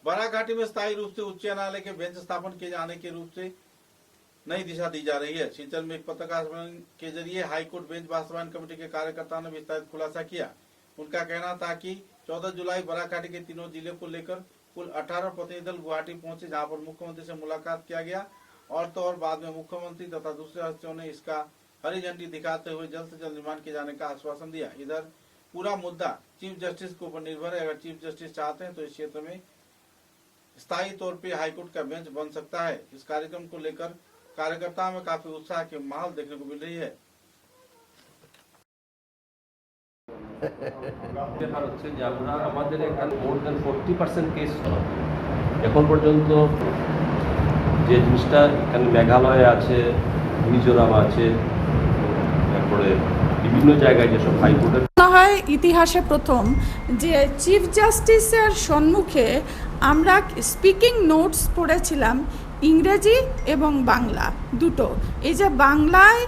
बाराघाटी में स्थायी रूप से उच्च न्यायालय के बेंच स्थापन किए जाने के रूप से नई दिशा दी जा रही है। सिलचर में एक पत्रकार सम्मेलन के जरिए हाईकोर्ट बेंच बास्तवायन कमेटी के कार्यकर्ताओं ने विस्तारित खुलासा किया। उनका कहना था कि 14 जुलाई बाराघाटी के तीनों जिले को लेकर कुल 18 प्रतिनिधि दल गुवाहाटी पहुंचे, जहां पर मुख्यमंत्री से मुलाकात किया गया और तो और बाद में मुख्यमंत्री तथा दूसरे हस्तियों ने इसका हरी झंडी दिखाते हुए जल्द से जल्द निर्माण किए जाने का आश्वासन दिया। इधर पूरा मुद्दा चीफ जस्टिस के ऊपर निर्भर है। अगर चीफ जस्टिस चाहते हैं तो इस क्षेत्र में स्थायी तौर पे हाईकोर्ट का बेंच बन सकता है। इस कार्यक्रम को लेकर कार्यकर्ताओं में काफी उत्साह के माहौल देखने को मिल रही है। ব্যাপার হচ্ছে যে আমরা আমাদের এখানে মোর দ্যান 40% কেস এখন পর্যন্ত যে জিনিসটা এখানে মেঘালয়ে আছে, মিজোরাম আছে, তারপরে বিভিন্ন জায়গায় যেসব হাইকোর্টের মনে হয় ইতিহাসে প্রথম যে চিফ জাস্টিসের সম্মুখে আমরা স্পিকিং নোটস পড়েছিলাম ইংরেজি এবং বাংলা দুটো। এই যে বাংলায়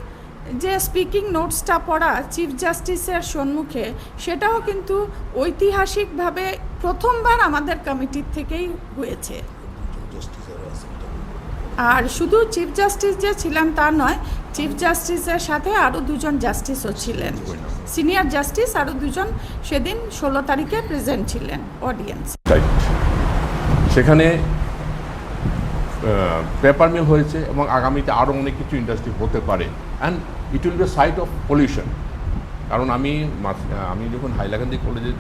যে স্পিকিং নোটসটা পড়া চিফ জাস্টিসের সম্মুখে, সেটাও কিন্তু ঐতিহাসিকভাবে প্রথমবার আমাদের কমিটির থেকেই হয়েছে। আর শুধু চিফ জাস্টিস যে ছিলেন তা নয়, চিফ জাস্টিসের সাথে আরও দুজন জাস্টিসও ছিলেন, সিনিয়র জাস্টিস আরও দুজন সেদিন 16 তারিখে প্রেজেন্ট ছিলেন অডিয়েন্স। সেখানে পেপার মিল হয়েছে এবং আগামীতে আরও অনেক কিছু ইন্ডাস্ট্রি হতে পারে। And it will be site of pollution. কারণ আমি যখন হাইলাকান্দি কলেজে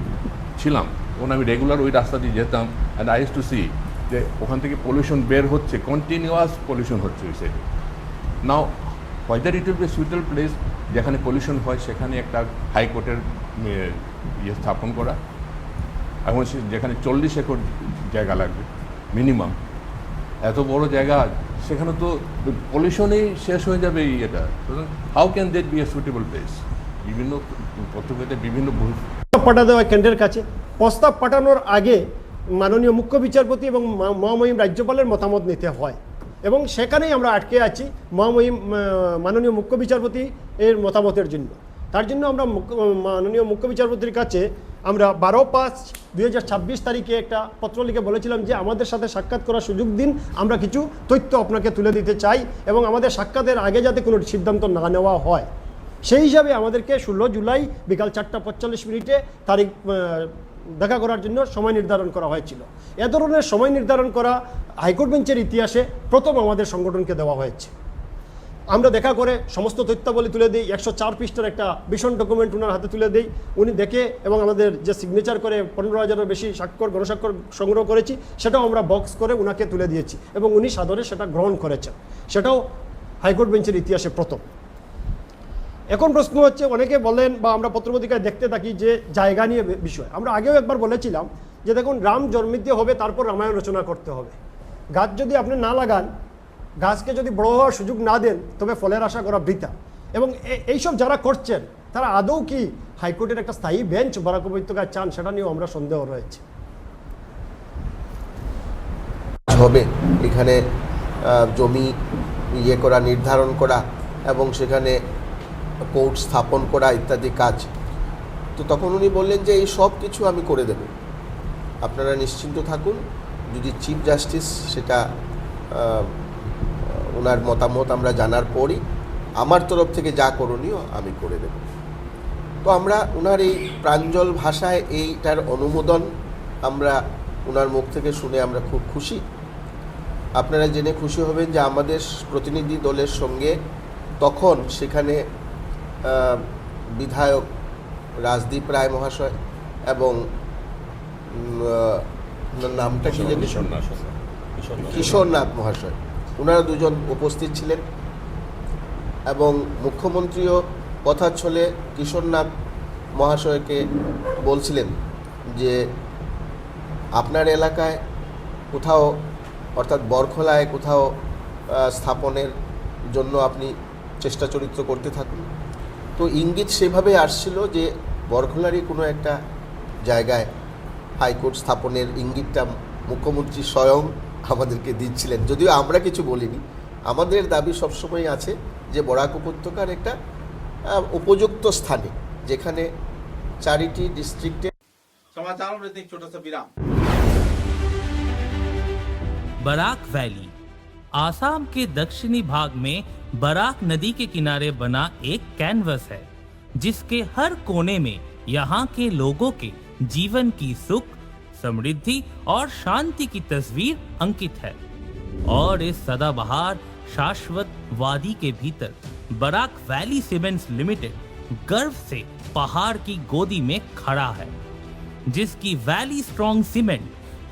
ছিলাম তখন আমি রেগুলার ওই রাস্তা দিয়ে যেতাম, and I use to see যে ওখান থেকে পলিউশন বের হচ্ছে, কন্টিনিউয়াস পলিউশন হচ্ছে ওই সাইডে। Now whether it will be suitable place যেখানে পলিউশন হয় সেখানে একটা হাইকোর্টের স্থাপন করা, এখন যেখানে 40 একর জায়গা লাগবে মিনিমাম, এত বড় জায়গা, সেখানে তো পলিউশনেই শেষ হয়ে যাবে এটা। How can that be a suitable place? বিভিন্ন পত্রিকাতে বিভিন্ন পাঠা দেওয়া কেন্দ্রের কাছে প্রস্তাব পাঠানোর আগে মাননীয় মুখ্য বিচারপতি এবং মহামহিম রাজ্যপালের মতামত নিতে হয় এবং সেখানেই আমরা আটকে আছি মাননীয় মুখ্য বিচারপতি এর মতামতের জন্য। তার জন্য আমরা মাননীয় মুখ্য বিচারপতির কাছে আমরা 12/5/2026 তারিখে একটা পত্র লিখে বলেছিলাম যে আমাদের সাথে সাক্ষাৎ করার সুযোগ দিন, আমরা কিছু তথ্য আপনাকে তুলে দিতে চাই এবং আমাদের সাক্ষাতের আগে যাতে কোনো সিদ্ধান্ত না নেওয়া হয়। সেই হিসাবে আমাদেরকে 16 জুলাই বিকাল 4:45 তারিখ দেখা করার জন্য সময় নির্ধারণ করা হয়েছিল। এ ধরনের সময় নির্ধারণ করা হাইকোর্ট বেঞ্চের ইতিহাসে প্রথম আমাদের সংগঠনকে দেওয়া হয়েছে। আমরা দেখা করে সমস্ত তথ্যাবলী তুলে দিই, 104 পৃষ্ঠার একটা ভীষণ ডকুমেন্ট ওনার হাতে তুলে দিই। উনি দেখে এবং আমাদের যে সিগনেচার করে 15,000-এর বেশি গণস্বাক্ষর সংগ্রহ করেছি সেটাও আমরা বক্স করে ওনাকে তুলে দিয়েছি এবং উনি সাদরে সেটা গ্রহণ করেছেন। সেটাও হাইকোর্ট বেঞ্চের ইতিহাসে প্রথম। এখন প্রশ্ন হচ্ছে, অনেকে বলেন বা আমরা পত্রপত্রিকায় দেখতে থাকি যে জায়গা নিয়ে বিষয়। আমরা আগেও একবার বলেছিলাম যে দেখুন, রাম জন্মিতে হবে, তারপর রামায়ণ রচনা করতে হবে। গাছ যদি আপনি না লাগান, গাছকে যদি বড় হওয়ার সুযোগ না দেন, তবে ফলের আশা করা বৃথা। এবং এইসব যারা করছেন তারা আদৌ কি হাইকোর্টের একটা স্থায়ী বেঞ্চ বরাক উপত্যকায় চান, সেটা নিয়েও আমরা সন্দেহ রয়েছে। হবে এখানে জমি করা, নির্ধারণ করা এবং সেখানে কোর্ট স্থাপন করা ইত্যাদি কাজ। তো তখন উনি বললেন যে এই সব কিছু আমি করে দেব, আপনারা নিশ্চিন্ত থাকুন। যদি চিফ জাস্টিস সেটা ওনার মতামত আমরা জানার পরই আমার তরফ থেকে যা করণীয় আমি করে দেব। তো আমরা ওনার এই প্রাঞ্জল ভাষায় এইটার অনুমোদন আমরা ওনার মুখ থেকে শুনে আমরা খুব খুশি। আপনারা জেনে খুশি হবেন যে আমাদের প্রতিনিধি দলের সঙ্গে তখন সেখানে বিধায়ক রাজদীপ রায় মহাশয় এবং নামটা কি জানি, কিশোরনাথ মহাশয়, ওনারা দুজন উপস্থিত ছিলেন এবং মুখ্যমন্ত্রীও কথা ছলে কিশোরনাথ মহাশয়কে বলছিলেন যে আপনার এলাকায় কোথাও, অর্থাৎ বরখলায় কোথাও স্থাপনের জন্য আপনি চেষ্টা চরিত্র করতে থাকুন। তো ইঙ্গিত সেভাবে আসছিল যে বরখলারই কোনো একটা জায়গায় হাইকোর্ট স্থাপনের ইঙ্গিতটা মুখ্যমন্ত্রী স্বয়ং আমাদেরকে দিচ্ছিলেন, যদিও আমরা কিছু বলিনি। আমাদের দাবি সবসময় আছে যে বরাক উপত্যকার একটা উপযুক্ত স্থানে, যেখানে 4টি ডিস্ট্রিক্টে। समाचारों में एक छोटा सा विराम। बराक वैली आसाम के दक्षिणी भाग में बराक नदी के किनारे बना एक कैनवस है, जिसके हर कोने में यहाँ के लोगों के जीवन की सुख, समृद्धि और शांति की तस्वीर अंकित है। और इस सदाबहार शाश्वत वादी के भीतर बराक वैली सीमेंट्स लिमिटेड गर्व से पहाड़ की गोदी में खड़ा है, जिसकी वैली स्ट्रॉन्ग सीमेंट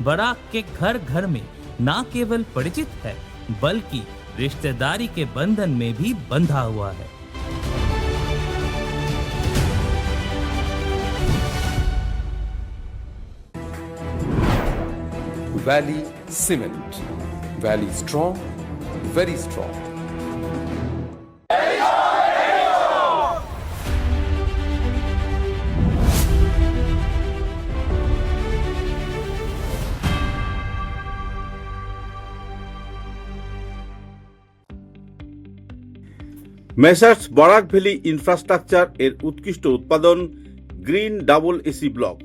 बराक के घर घर में न केवल परिचित है, बल्कि रिश्तेदारी के बंधन में भी बंधा हुआ है। Valley Cement. Valley strong, very strong. Messrs Barak valley infrastructure এর উৎকৃষ্ট উৎপাদন গ্রিন ডাবল এসি ব্লক।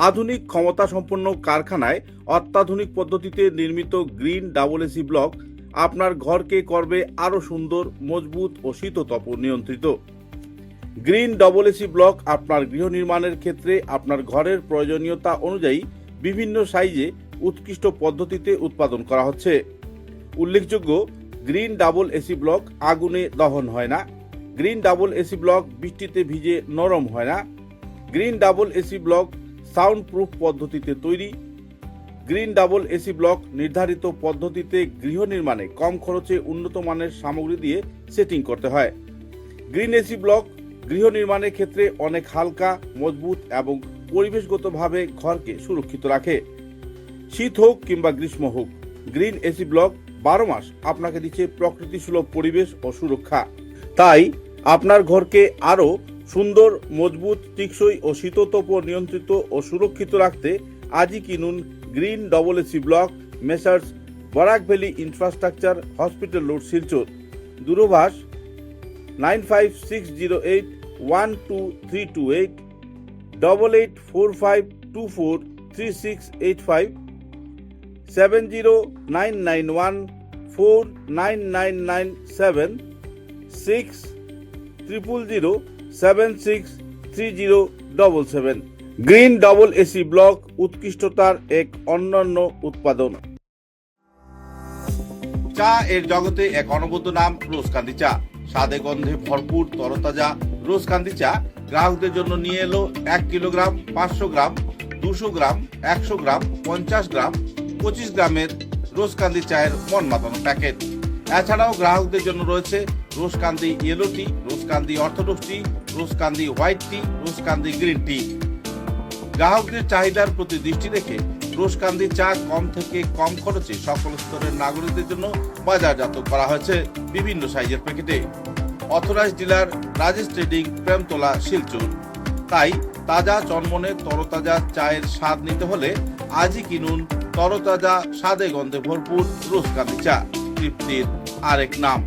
আধুনিক ক্ষমতা সম্পন্ন কারখানায় অত্যাধুনিক পদ্ধতিতে নির্মিত গ্রিন ডাবল এসি ব্লক আপনার ঘরকে করবে আরও সুন্দর, মজবুত ও শীততাপ নিয়ন্ত্রিত। গ্রিন ডাবল এসি ব্লক আপনার গৃহ নির্মাণের ক্ষেত্রে আপনার ঘরের প্রয়োজনীয়তা অনুযায়ী বিভিন্ন সাইজে উৎকৃষ্ট পদ্ধতিতে উৎপাদন করা হচ্ছে। উল্লেখযোগ্য, গ্রিন ডাবল এসি ব্লক আগুনে দহন হয় না। গ্রিন ডাবল এসি ব্লক বৃষ্টিতে ভিজে নরম হয় না। Green double AC block sound proof পদ্ধতিতে তৈরি। গ্রিন ডাবল এসি ব্লক নির্ধারিত পদ্ধতিতে গৃহ নির্মাণে কম খরচে উন্নত মানের সামগ্রী দিয়ে সেটিং করতে হয়। গ্রিন এসি ব্লক গৃহ নির্মাণের ক্ষেত্রে অনেক হালকা, মজবুত এবং পরিবেশগতভাবে ঘরকে সুরক্ষিত রাখে। শীত হোক কিংবা গ্রীষ্ম হোক, গ্রিন এসি ব্লক 12 মাস আপনাকে দিচ্ছে প্রকৃতি সুলভ পরিবেশ ও সুরক্ষা। তাই আপনার ঘরকে আরও সুন্দর, মজবুত, টেকসই ও শীততাপ নিয়ন্ত্রিত ও সুরক্ষিত রাখতে আজই কিনুন green double AC block Messrs Barak valley infrastructure, hospital road, Silchar. দূরভাষ 9560812328, 8845243685, 70991499997, 6000763077। গ্রিন ডাবল এসি ব্লক উৎকৃষ্টতার এক অনন্য উৎপাদন। চা এর জগতে এক অনবদ্য নাম রোজকান্দি চা। স্বাদে গন্ধে ভরপুর তরতাজা রোজকান্দি চা গ্রাহকদের জন্য নিয়ে এলো 1 কিলোগ্রাম, 500 গ্রাম, 200 গ্রাম, 100 গ্রাম, 50 গ্রাম, 25 গ্রামের রোজকান্দি চায়ের মন মাতানো প্যাকেট। এছাড়াও গ্রাহকদের জন্য রয়েছে রোজকান্দি ইয়েলো টি, রোজকান্দি অর্থোডক্স টি, রোজকান্দি হোয়াইট টি, রোজকান্দি গ্রিন টি। গ্রাহকদের চাহিদার প্রতি দৃষ্টি রেখে রোজকান্দি চা কম থেকে কম খরচে সকল স্তরের নাগরিকদের জন্য বাজারজাত করা হয়েছে বিভিন্ন সাইজের প্যাকেটে। Authorize dealer Rajesh trading, Premtala, Silchar. তাই তাজা চনমনে তরতাজা চায়ের স্বাদ নিতে হলে আজই কিনুন তরতাজা, স্বাদে গন্ধে ভরপুর রোজকান্দি চা, তৃপ্তির আরেক নাম।